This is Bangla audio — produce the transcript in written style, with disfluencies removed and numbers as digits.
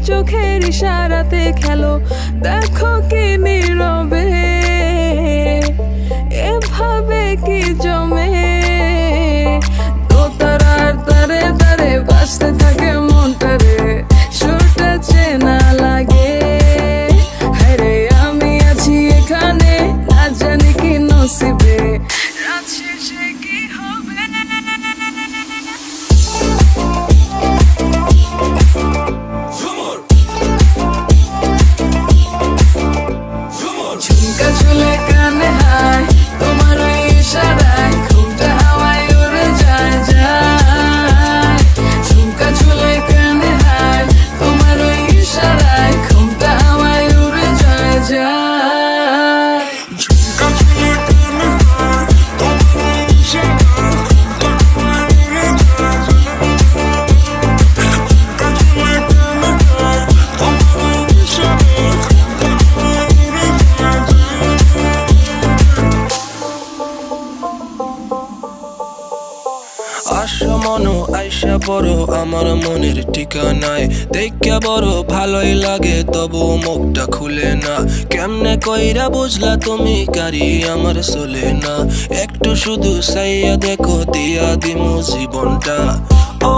চোখের ইশারাতে খেলো, দেখো কি নীরবে এভাবে কি জমে। দোতারার তারে তারে বাজতে থাকে মনটারে, সুরটা চেনা লাগে। হায়রে আমি আছি এখানে, না জানি কি নসিবে, রাত শেষে কি হবে। ঝুমকা ঝুলে কানে হায়, তোমার ওই ইশারায় ঘুমটা হাওয়ায় উড়ে যায় যায়। ঝুমকা ঝুলে কানে হায়, তোমার ওই ইশারায় ঘুমটা হাওয়ায় উড়ে যায় যায়। ঝুমকা ঝুলে কানে হায়, তোমার ওই ইশারায় ঘুমটা হাওয়ায় উড়ে যায় যায়। ঝুমকা ঝুলে কানে হায়, তোমার ওই ইশারায় ঘুমটা হাওয়ায় উড়ে যায় যায়। আশা মনো আইসা বড় আমার মনের ঠিকানায়, দেখা বড় ভালোই লাগে তবু মুখটা খুলে না। কেমনে কইরা বুঝলা তুমি গাড়ি আমার চলে না, একটু শুধু চাইয়া দেখো দিয়া দিমু জীবনটা। ও